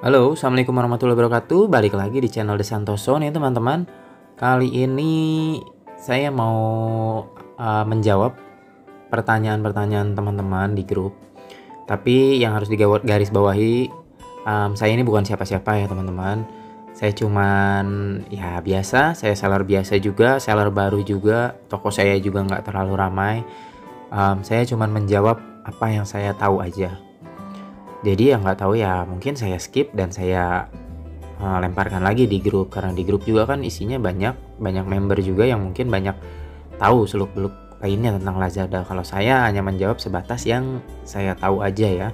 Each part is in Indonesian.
Halo, assalamualaikum warahmatullahi wabarakatuh. Balik lagi di channel The Santoso nih teman-teman. Kali ini saya mau menjawab pertanyaan-pertanyaan teman-teman di grup. Tapi yang harus digaris bawahi, saya ini bukan siapa-siapa ya teman-teman. Saya cuman ya biasa, saya seller biasa juga, seller baru juga. Toko saya juga nggak terlalu ramai. Saya cuman menjawab apa yang saya tahu aja. Jadi yang nggak tahu ya mungkin saya skip dan saya lemparkan lagi di grup, karena di grup juga kan isinya banyak member juga yang mungkin banyak tahu seluk-beluk lainnya tentang Lazada. Kalau saya hanya menjawab sebatas yang saya tahu aja ya.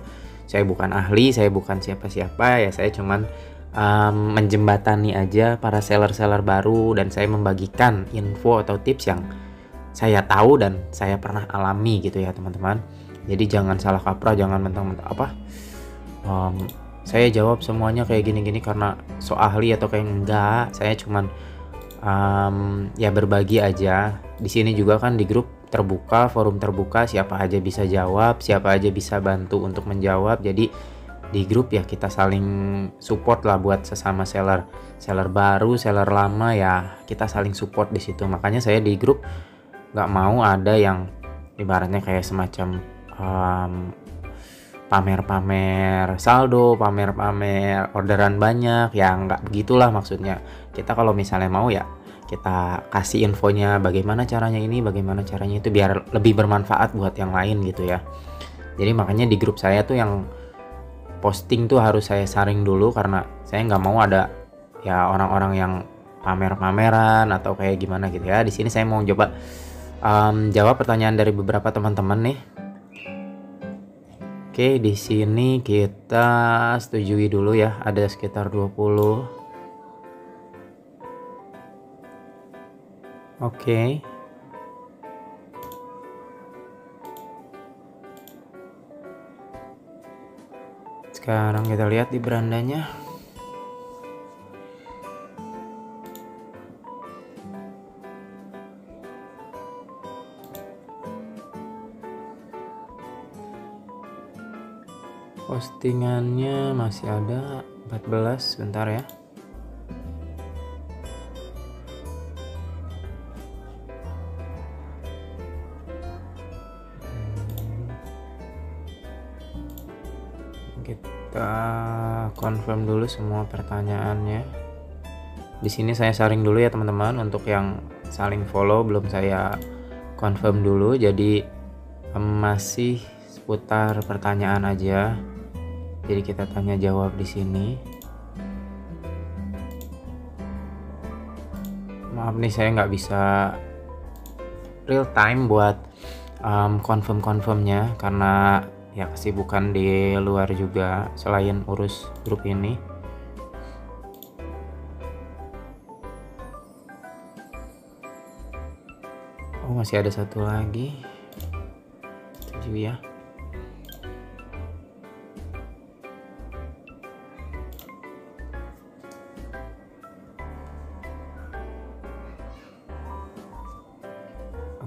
Saya bukan ahli, saya bukan siapa-siapa ya, saya cuman menjembatani aja para seller-seller baru dan saya membagikan info atau tips yang saya tahu dan saya pernah alami gitu ya teman-teman. Jadi jangan salah kaprah, jangan mentang-mentang saya jawab semuanya kayak gini-gini karena so ahli atau kayak enggak. Saya cuman ya berbagi aja. Di sini juga kan di grup terbuka, forum terbuka, siapa aja bisa jawab, siapa aja bisa bantu untuk menjawab. Jadi di grup ya kita saling support lah buat sesama seller baru, seller lama ya, kita saling support di situ. Makanya saya di grup nggak mau ada yang ibaratnya kayak semacam pamer-pamer saldo, pamer-pamer orderan banyak, ya nggak begitulah maksudnya. Kita kalau misalnya mau ya kita kasih infonya bagaimana caranya ini, bagaimana caranya itu, biar lebih bermanfaat buat yang lain gitu ya. Jadi makanya di grup saya tuh yang posting tuh harus saya saring dulu, karena saya nggak mau ada ya orang-orang yang pamer-pameran atau kayak gimana gitu ya. Di sini saya mau coba jawab pertanyaan dari beberapa teman-teman nih. Oke, di sini kita setujui dulu ya, ada sekitar 20. Oke. Sekarang kita lihat di berandanya. Postingannya masih ada 14, sebentar ya. Kita confirm dulu semua pertanyaannya. Di sini saya saring dulu ya teman-teman, untuk yang saling follow belum saya confirm dulu, jadi masih seputar pertanyaan aja. Jadi kita tanya jawab di sini. Maaf nih saya nggak bisa real time buat confirmnya karena ya kesibukan di luar juga selain urus grup ini. Oh masih ada satu lagi. Setuju ya.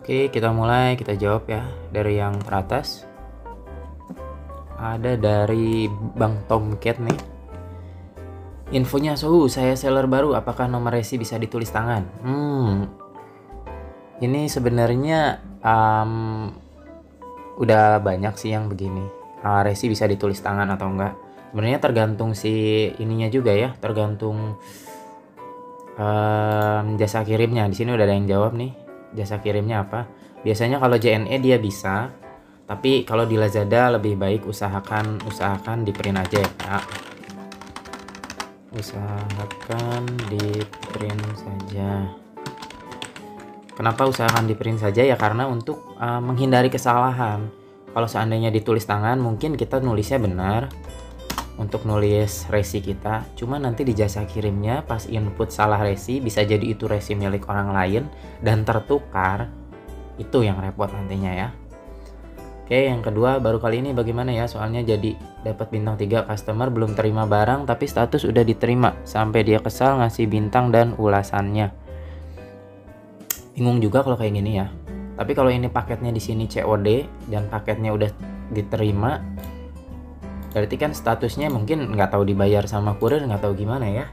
Oke, kita mulai, kita jawab ya dari yang teratas. Ada dari Bang Tomcat nih. Infonya saya seller baru, apakah nomor resi bisa ditulis tangan? Ini sebenarnya udah banyak sih yang begini. Resi bisa ditulis tangan atau enggak? Sebenarnya tergantung si ininya juga ya, tergantung jasa kirimnya. Di sini udah ada yang jawab nih. Jasa kirimnya apa? Biasanya kalau JNE dia bisa, tapi kalau di Lazada lebih baik usahakan di print aja ya. Usahakan di print saja. Kenapa usahakan di print saja ya? Karena untuk menghindari kesalahan. Kalau seandainya ditulis tangan, mungkin kita nulisnya benar untuk nulis resi kita, cuma nanti di jasa kirimnya pas input salah resi, bisa jadi itu resi milik orang lain dan tertukar. Itu yang repot nantinya ya. Oke, yang kedua, baru kali ini bagaimana ya, soalnya jadi dapat bintang 3, customer belum terima barang tapi status udah diterima, sampai dia kesal ngasih bintang dan ulasannya. Bingung juga kalau kayak gini ya. Tapi kalau ini paketnya di sini COD dan paketnya udah diterima, Berarti kan statusnya mungkin nggak tahu dibayar sama kurir, nggak tahu gimana ya.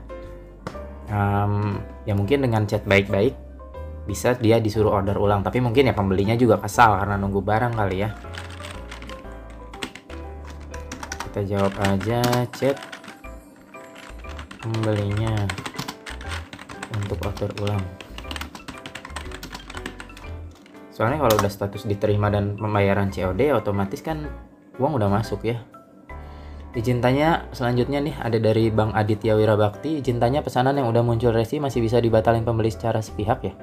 Ya mungkin dengan chat baik-baik bisa dia disuruh order ulang, tapi mungkin ya pembelinya juga kesal karena nunggu barang kali ya. Kita jawab aja chat pembelinya untuk order ulang. Soalnya kalau udah status diterima dan pembayaran COD, otomatis kan uang udah masuk ya. Izin tanya selanjutnya nih ada dari Bang Aditya Wirabakti. Izin tanya, pesanan yang udah muncul resi masih bisa dibatalin pembeli secara sepihak ya?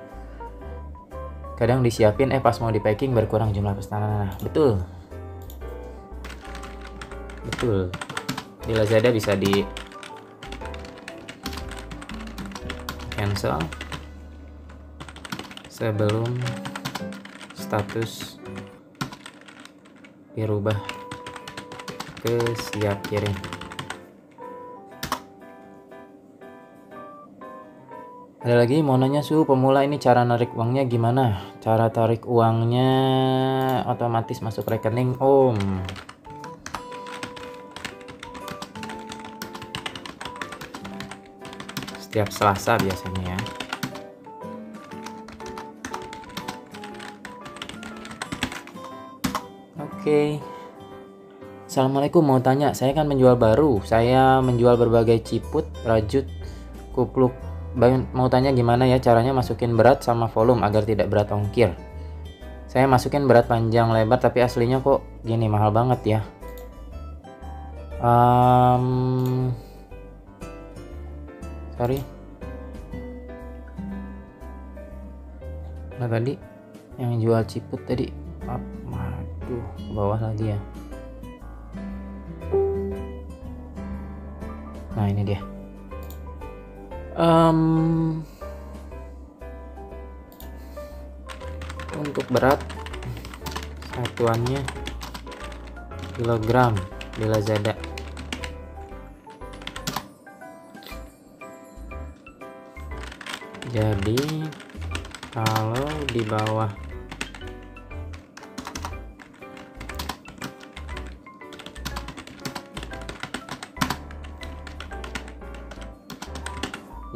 Kadang disiapin pas mau di packing berkurang jumlah pesanan. Nah, betul. Betul. Di Lazada bisa di cancel sebelum status dirubah ke siap kirim. Ada lagi mau nanya suhu pemula ini cara narik uangnya gimana? Cara tarik uangnya otomatis masuk rekening Om. Setiap Selasa biasanya ya. Oke. Assalamualaikum, mau tanya, saya kan penjual baru. Saya menjual berbagai ciput, rajut, kupluk. Mau tanya gimana ya caranya masukin berat sama volume agar tidak berat ongkir. Saya masukin berat panjang lebar tapi aslinya kok gini mahal banget ya. Sorry. Nah tadi yang jual ciput tadi, aduh ke bawah lagi ya. Nah ini dia. Untuk berat satuannya kilogram di Lazada. Jadi kalau di bawah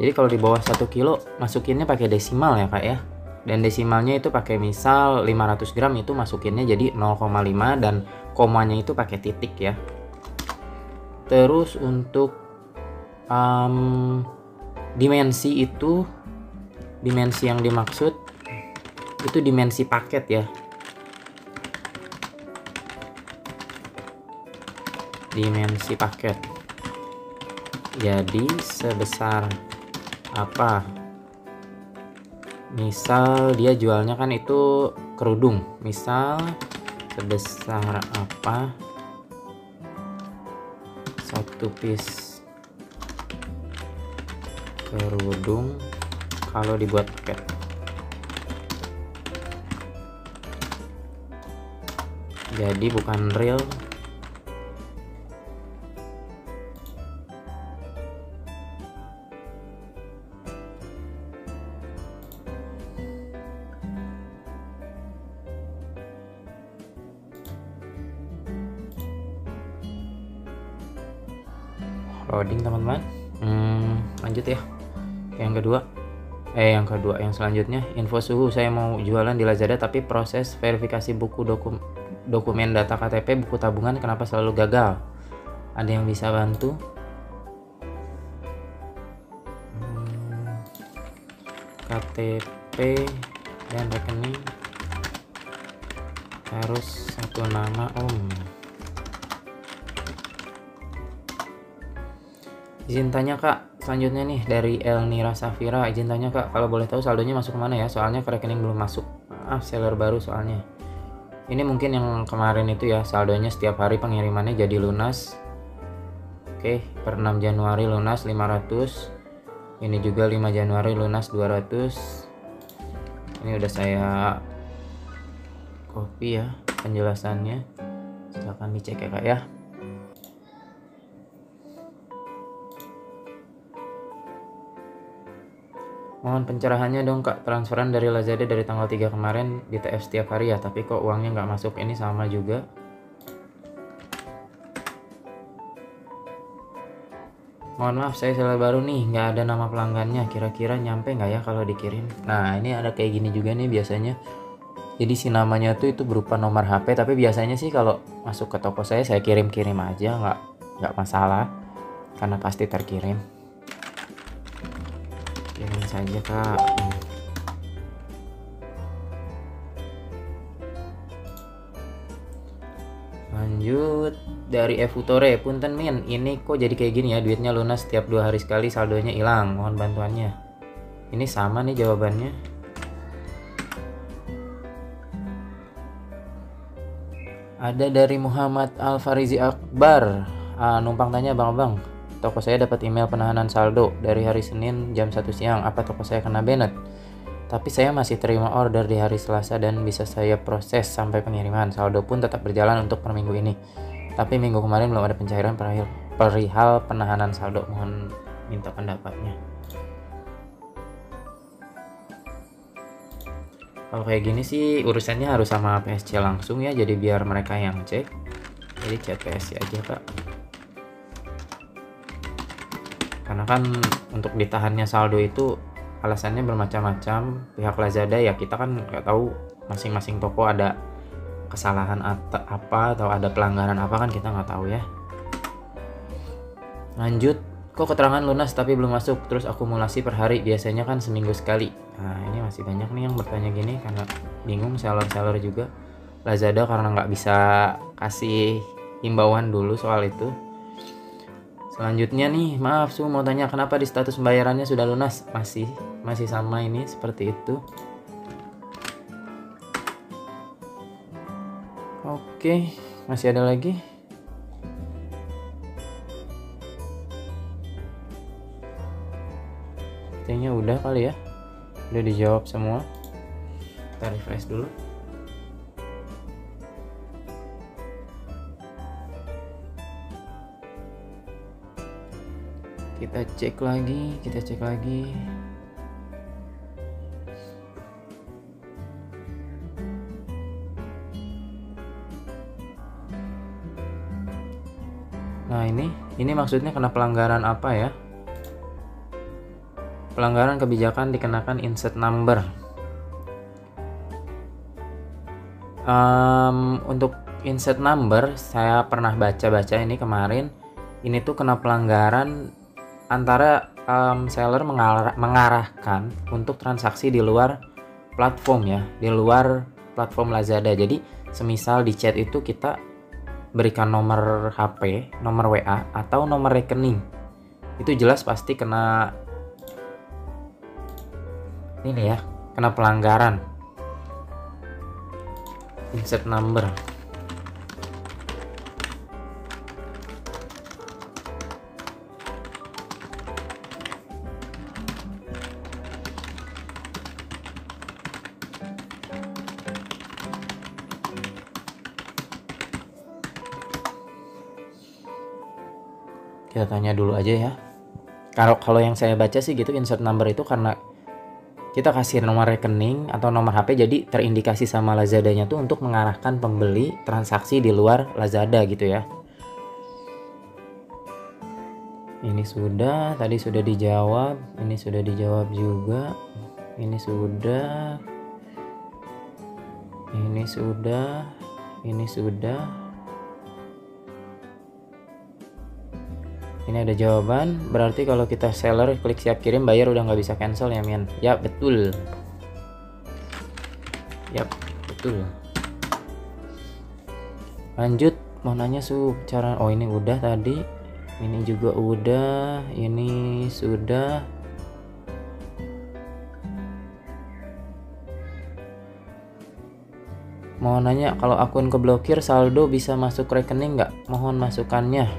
Jadi kalau di bawah 1 kilo masukinnya pakai desimal ya Kak ya. Dan desimalnya itu pakai misal 500 gram itu masukinnya jadi 0,5 dan komanya itu pakai titik ya. Terus untuk dimensi itu, dimensi yang dimaksud itu dimensi paket ya. Dimensi paket. Jadi sebesar apa? Misal dia jualnya kan itu kerudung, misal sebesar apa satu piece kerudung kalau dibuat paket. Jadi bukan real, loading teman-teman. Lanjut ya yang kedua yang selanjutnya, info suhu. Saya mau jualan di Lazada tapi proses verifikasi buku dokumen data KTP buku tabungan kenapa selalu gagal? Ada yang bisa bantu? KTP dan rekening harus satu nama Om. Izin tanya Kak, selanjutnya nih dari Elnira Safira. Izin tanya Kak, kalau boleh tahu saldonya masuk kemana ya? Soalnya ke rekening belum masuk. Seller baru soalnya. Ini mungkin yang kemarin itu ya, saldonya setiap hari pengirimannya jadi lunas. Oke, per 6 Januari lunas 500. Ini juga 5 Januari lunas 200. Ini udah saya copy ya penjelasannya. Silahkan dicek ya Kak ya. Mohon pencerahannya dong Kak, transferan dari Lazada dari tanggal 3 kemarin di TF setiap hari ya, tapi kok uangnya nggak masuk, ini sama juga. Mohon maaf, saya seller baru nih, nggak ada nama pelanggannya. Kira-kira nyampe nggak ya kalau dikirim? Nah, ini ada kayak gini juga nih biasanya. Jadi si namanya tuh itu berupa nomor HP, tapi biasanya sih kalau masuk ke toko saya kirim-kirim aja, nggak masalah, karena pasti terkirim. Kirim saja kak. Lanjut dari Evutore, punten min, ini kok jadi kayak gini ya, duitnya lunas setiap 2 hari sekali, saldonya hilang, mohon bantuannya. Ini sama nih jawabannya. Ada dari Muhammad Al-Farizi Akbar, numpang tanya bang, toko saya dapat email penahanan saldo dari hari Senin jam 1 siang, apa toko saya kena banned? Tapi saya masih terima order di hari Selasa dan bisa saya proses sampai pengiriman. Saldo pun tetap berjalan untuk per minggu ini. Tapi minggu kemarin belum ada pencairan perihal penahanan saldo. Mohon minta pendapatnya. Kalau kayak gini sih urusannya harus sama PSC langsung ya. Jadi biar mereka yang cek. Jadi chat PSC aja kak. Karena kan untuk ditahannya saldo itu alasannya bermacam-macam. Pihak Lazada ya kita kan nggak tahu masing-masing toko ada kesalahan apa atau ada pelanggaran apa, kan kita nggak tahu ya. Lanjut, kok keterangan lunas tapi belum masuk, terus akumulasi per hari, biasanya kan seminggu sekali. Nah ini masih banyak nih yang bertanya gini karena bingung, seller juga. Lazada karena nggak bisa kasih himbauan dulu soal itu. Selanjutnya nih, maaf Su, mau tanya kenapa di status pembayarannya sudah lunas? Masih sama ini seperti itu. Oke, masih ada lagi. Kayaknya udah kali ya. Udah dijawab semua. Kita refresh dulu. Kita cek lagi. Nah ini maksudnya kena pelanggaran apa ya? Pelanggaran kebijakan dikenakan insert number. Untuk insert number saya pernah baca ini kemarin. Ini tuh kena pelanggaran antara seller mengarahkan untuk transaksi di luar platform ya, di luar platform Lazada. Jadi semisal di chat itu kita berikan nomor HP, nomor WA atau nomor rekening, itu jelas pasti kena ini ya, kena pelanggaran insert number. Kita tanya dulu aja ya. Kalau yang saya baca sih gitu, insert number itu karena kita kasih nomor rekening atau nomor HP, jadi terindikasi sama Lazadanya tuh untuk mengarahkan pembeli transaksi di luar Lazada gitu ya. Ini sudah, tadi sudah dijawab, ini sudah dijawab juga, ini sudah, ini sudah, ini sudah. Ini ada jawaban, berarti kalau kita seller klik siap kirim, bayar udah nggak bisa cancel ya Mian? Ya betul. Yap betul. Lanjut, mau nanya Su cara, oh ini udah tadi, ini juga udah, ini sudah. Mau nanya kalau akun keblokir saldo bisa masuk rekening nggak? Mohon masukannya.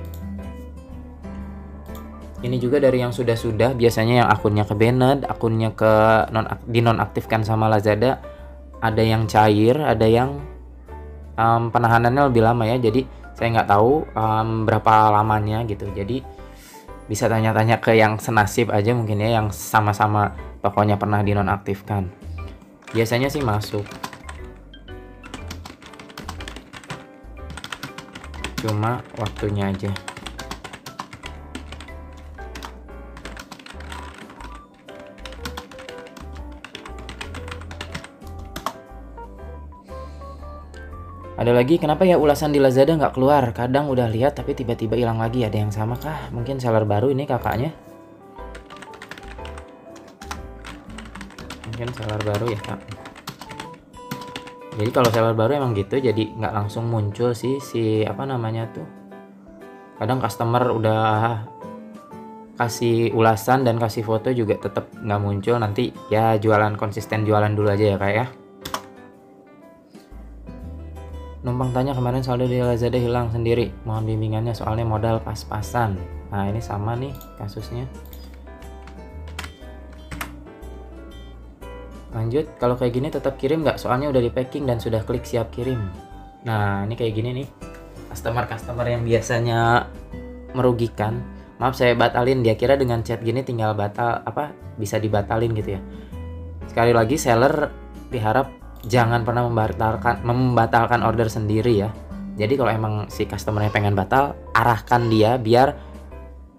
Ini juga dari yang sudah-sudah, biasanya yang akunnya ke banned, akunnya ke dinonaktifkan sama Lazada, ada yang cair, ada yang penahanannya lebih lama ya. Jadi saya nggak tahu berapa lamanya gitu. Jadi bisa tanya-tanya ke yang senasib aja mungkin ya, yang sama-sama tokonya pernah dinonaktifkan. Biasanya sih masuk. Cuma waktunya aja. Ada lagi, kenapa ya ulasan di Lazada nggak keluar? Kadang udah lihat tapi tiba-tiba hilang lagi. Ada yang sama kah? Mungkin seller baru ini kakaknya. Mungkin seller baru ya kak. Jadi kalau seller baru emang gitu, jadi nggak langsung muncul sih si apa namanya tuh. Kadang customer udah kasih ulasan dan kasih foto juga tetap nggak muncul. Nanti ya jualan, konsisten jualan dulu aja ya kak ya. Numpang tanya kemarin saldo di Lazada hilang sendiri, mohon bimbingannya soalnya modal pas-pasan. Nah ini sama nih kasusnya. Lanjut, kalau kayak gini tetap kirim nggak? Soalnya udah di packing dan sudah klik siap kirim. Nah ini kayak gini nih, customer yang biasanya merugikan, maaf saya batalin. Dia kira dengan chat gini tinggal batal, apa bisa dibatalin gitu ya. Sekali lagi, seller diharap jangan pernah membatalkan order sendiri ya. Jadi kalau emang si customernya pengen batal, arahkan dia biar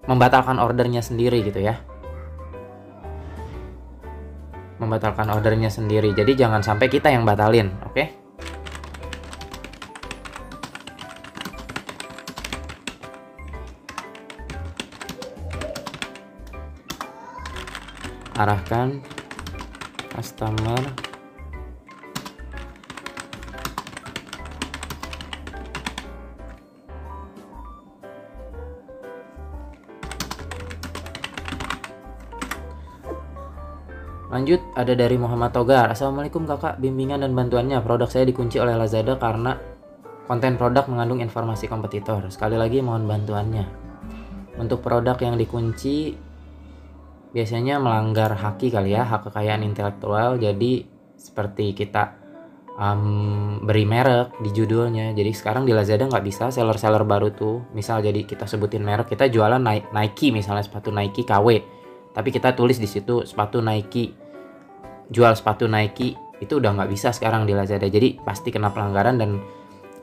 membatalkan ordernya sendiri gitu ya. Membatalkan ordernya sendiri. Jadi jangan sampai kita yang batalin, oke? Arahkan customer Lanjut, ada dari Muhammad Togar. Assalamualaikum kakak, bimbingan dan bantuannya. Produk saya dikunci oleh Lazada karena konten produk mengandung informasi kompetitor. Sekali lagi mohon bantuannya. Untuk produk yang dikunci biasanya melanggar haki kali ya, hak kekayaan intelektual. Jadi seperti kita beri merek di judulnya. Jadi sekarang di Lazada nggak bisa, seller-seller baru tuh. Misal jadi kita sebutin merek, kita jualan Nike misalnya, sepatu Nike KW. Tapi kita tulis di situ sepatu Nike, jual sepatu Nike, itu udah nggak bisa sekarang di Lazada. Jadi pasti kena pelanggaran dan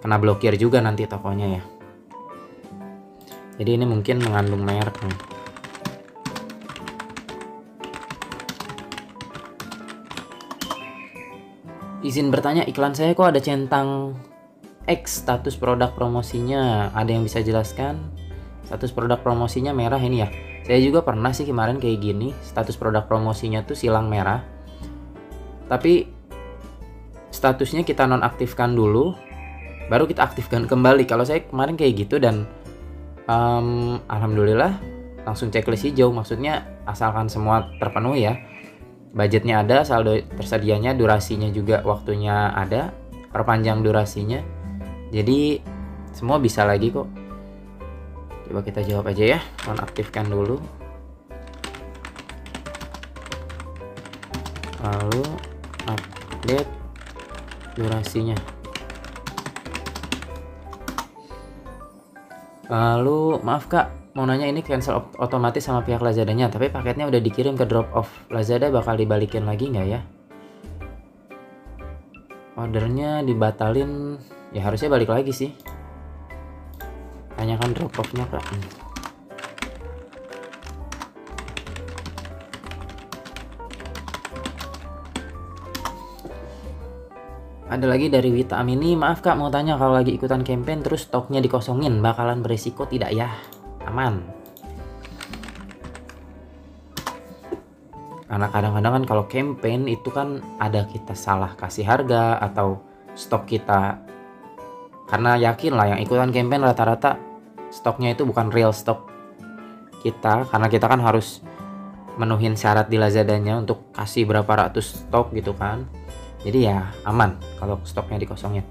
kena blokir juga nanti tokonya ya. Jadi ini mungkin mengandung merek nih. Izin bertanya, iklan saya kok ada centang X status produk promosinya? Ada yang bisa jelaskan? Status produk promosinya merah ini ya. Saya juga pernah sih kemarin kayak gini, status produk promosinya tuh silang merah. Tapi statusnya kita nonaktifkan dulu, baru kita aktifkan kembali. Kalau saya kemarin kayak gitu dan alhamdulillah langsung checklist hijau. Maksudnya asalkan semua terpenuhi ya, budgetnya ada, saldo tersedianya, durasinya juga waktunya ada, perpanjang durasinya. Jadi semua bisa lagi kok. Coba kita jawab aja ya, nonaktifkan dulu. Lalu update durasinya. Lalu maaf kak, mau nanya ini cancel otomatis sama pihak Lazadanya, tapi paketnya udah dikirim ke drop off. Lazada bakal dibalikin lagi nggak ya? Ordernya dibatalin, ya harusnya balik lagi sih. Tanyakan drop off-nya kak. Ada lagi dari Wita Amini, maaf kak mau tanya, kalau lagi ikutan campaign terus stoknya dikosongin bakalan beresiko tidak ya? Aman. Karena kadang-kadang kan kalau campaign itu kan ada kita salah kasih harga atau stok kita, karena yakin lah yang ikutan campaign rata-rata stoknya itu bukan real stok kita, karena kita kan harus menuhin syarat di Lazadanya untuk kasih berapa ratus stok gitu kan. Jadi ya aman kalau stoknya dikosongin.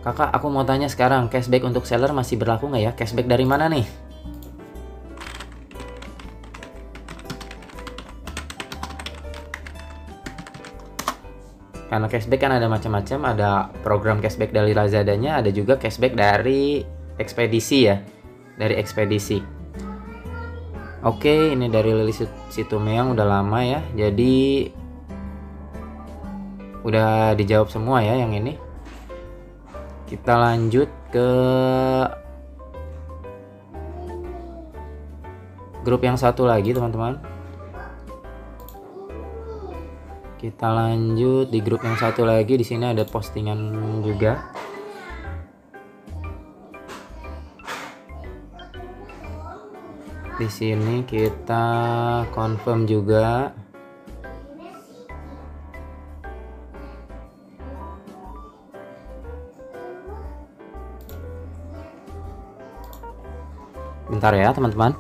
Kakak, aku mau tanya sekarang, cashback untuk seller masih berlaku nggak ya? Cashback dari mana nih? Karena cashback kan ada macam-macam, ada program cashback dari Lazadanya, ada juga cashback dari ekspedisi ya, dari ekspedisi. Oke, ini dari Lili Situmeang, udah lama ya, jadi udah dijawab semua ya yang ini. Kita lanjut ke grup yang satu lagi teman-teman. Kita lanjut di grup yang satu lagi. Di sini ada postingan juga. Di sini kita confirm juga. Bentar ya, teman-teman.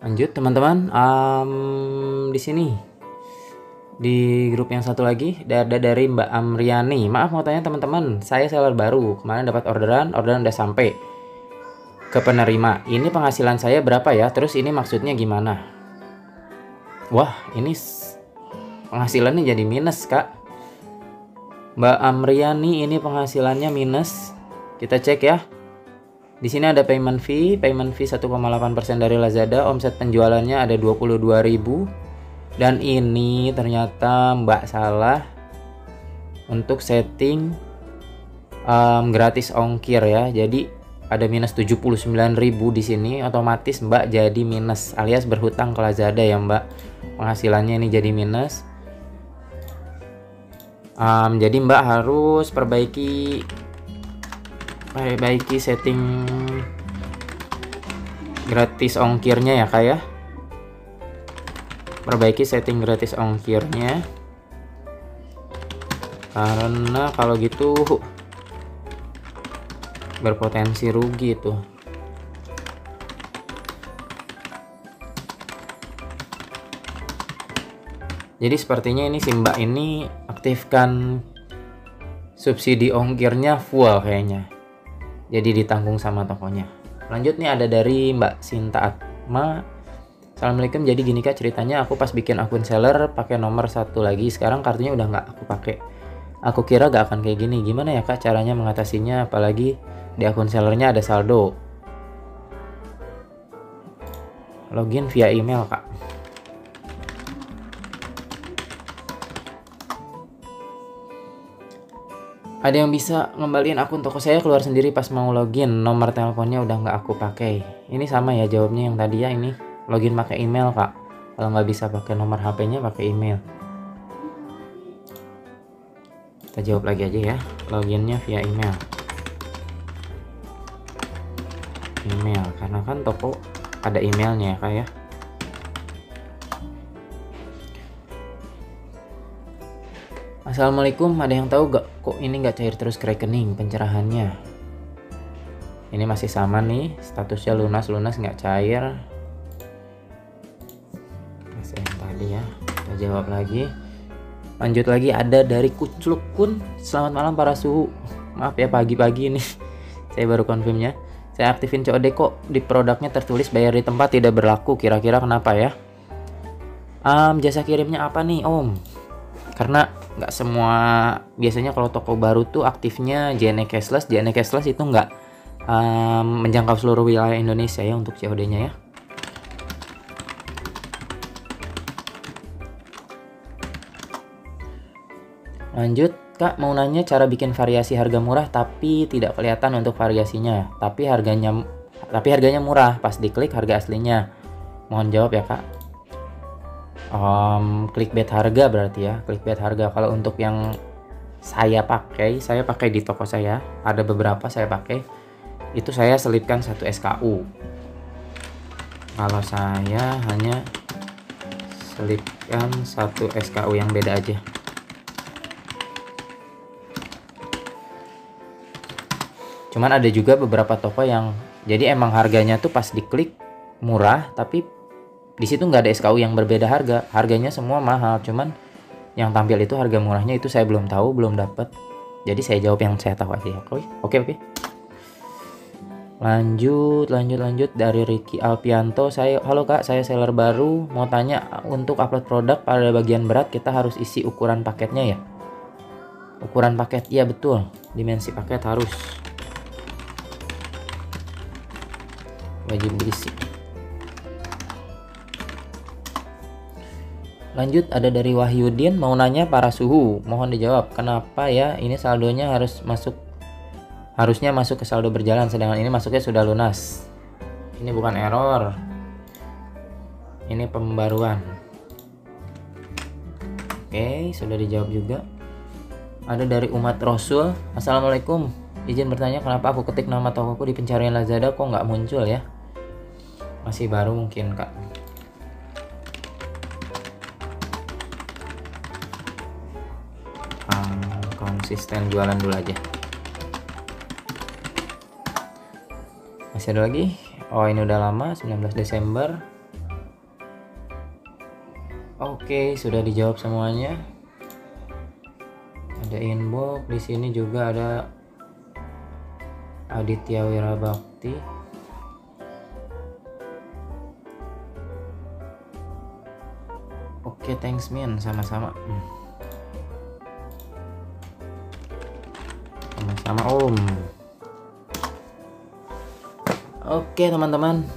Lanjut teman-teman, di sini di grup yang satu lagi ada dari Mbak Amriani. Maaf mau tanya teman-teman, saya seller baru, kemarin dapat orderan udah sampai ke penerima. Ini penghasilan saya berapa ya? Terus ini maksudnya gimana? Wah, ini penghasilannya jadi minus, Kak. Mbak Amriani, ini penghasilannya minus. Kita cek ya. Di sini ada payment fee 1,8% dari Lazada, omset penjualannya ada 22.000. Dan ini ternyata Mbak salah untuk setting gratis ongkir ya. Jadi ada minus 79.000 di sini, otomatis Mbak jadi minus alias berhutang ke Lazada ya Mbak. Penghasilannya ini jadi minus. Jadi Mbak harus perbaiki setting gratis ongkirnya ya Kak ya. Perbaiki setting gratis ongkirnya, karena kalau gitu berpotensi rugi tuh. Jadi sepertinya ini si Mbak ini aktifkan subsidi ongkirnya full kayaknya, jadi ditanggung sama tokonya. Lanjut nih ada dari Mbak Sinta Atma. Assalamualaikum, jadi gini Kak ceritanya, aku pas bikin akun seller pakai nomor satu lagi, sekarang kartunya udah nggak aku pakai. Aku kira gak akan kayak gini, gimana ya Kak caranya mengatasinya, apalagi di akun sellernya ada saldo. Login via email Kak. Ada yang bisa ngembaliin akun toko saya keluar sendiri pas mau login, nomor teleponnya udah nggak aku pakai. Ini sama ya jawabnya yang tadi ya, ini login pakai email Kak. Kalau nggak bisa pakai nomor HP-nya pakai email. Kita jawab lagi aja ya, loginnya via email. Email, karena kan toko ada emailnya ya Kak ya. Assalamualaikum, ada yang tahu gak kok ini nggak cair terus ke rekening pencerahannya? Ini masih sama nih, statusnya lunas nggak cair. Masih yang tadi ya, kita jawab lagi. Lanjut lagi ada dari Kucluk Kun. Selamat malam para suhu. Maaf ya pagi-pagi nih, saya baru confirmnya. Saya aktifin COD kok di produknya tertulis bayar di tempat tidak berlaku. Kira-kira kenapa ya? Jasa kirimnya apa nih Om? Karena nggak semua, biasanya kalau toko baru tuh aktifnya JNE Cashless. JNE Cashless itu nggak menjangkau seluruh wilayah Indonesia ya untuk COD-nya ya. Lanjut Kak, mau nanya cara bikin variasi harga murah tapi tidak kelihatan untuk variasinya, tapi harganya murah, pas diklik harga aslinya. Mohon jawab ya Kak. Clickbait harga berarti ya, clickbait harga. Kalau untuk yang saya pakai di toko saya, ada beberapa saya pakai, itu saya selipkan 1 SKU. Kalau saya hanya selipkan 1 SKU yang beda aja. Cuman ada juga beberapa toko yang jadi emang harganya tuh pas diklik murah, tapi di situ nggak ada SKU yang berbeda harga, harganya semua mahal. Cuman yang tampil itu harga murahnya itu saya belum tahu, belum dapat. Jadi saya jawab yang saya tahu aja. Oke. Lanjut dari Ricky Alpianto. Halo Kak, saya seller baru, mau tanya untuk upload produk pada bagian berat kita harus isi ukuran paketnya ya? Ukuran paket, iya betul, dimensi paket harus. wajib diisi. Lanjut, ada dari Wahyudin mau nanya para suhu, mohon dijawab kenapa ya ini saldonya harusnya masuk ke saldo berjalan sedangkan ini masuknya sudah lunas. Ini bukan error, ini pembaruan. Oke, sudah dijawab juga. Ada dari Umat Rasul, assalamualaikum, izin bertanya kenapa aku ketik nama tokoku di pencarian Lazada kok nggak muncul ya? Masih baru mungkin kak. Konsisten jualan dulu aja. Masih ada lagi? Oh, ini udah lama, 19 Desember. Oke, sudah dijawab semuanya. Ada inbox di sini juga, ada Aditya Wirabakti. Oke, thanks Min, sama-sama. Sama Om. Oke teman-teman,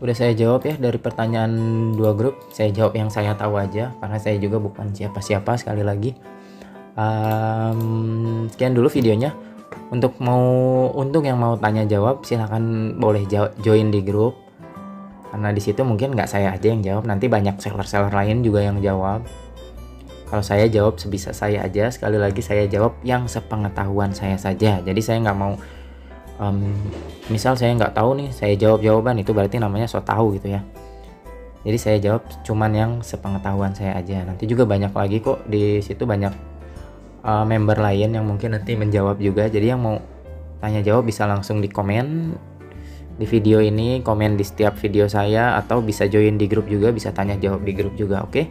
udah saya jawab ya dari pertanyaan dua grup. Saya jawab yang saya tahu aja karena saya juga bukan siapa-siapa sekali lagi. Sekian dulu videonya. Untuk yang mau tanya jawab silahkan boleh join di grup, karena di situ mungkin nggak saya aja yang jawab, nanti banyak seller-seller lain juga yang jawab. Kalau saya jawab sebisa saya aja, sekali lagi saya jawab yang sepengetahuan saya saja. Jadi saya nggak mau, misal saya nggak tahu nih, saya jawab jawaban itu berarti namanya so tahu gitu ya. Jadi saya jawab cuman yang sepengetahuan saya aja. Nanti juga banyak lagi kok di situ, banyak member lain yang mungkin nanti menjawab juga. Jadi yang mau tanya jawab bisa langsung di komen di video ini, komen di setiap video saya, atau bisa join di grup juga, bisa tanya jawab di grup juga. Oke.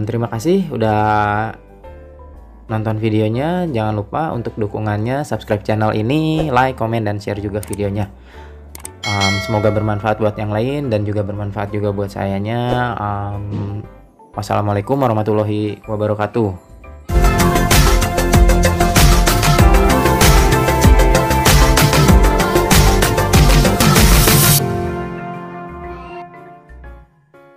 Terima kasih udah nonton videonya. Jangan lupa untuk dukungannya, subscribe channel ini, like, komen, dan share juga videonya. Semoga bermanfaat buat yang lain dan juga bermanfaat juga buat sayanya. Wassalamualaikum warahmatullahi wabarakatuh.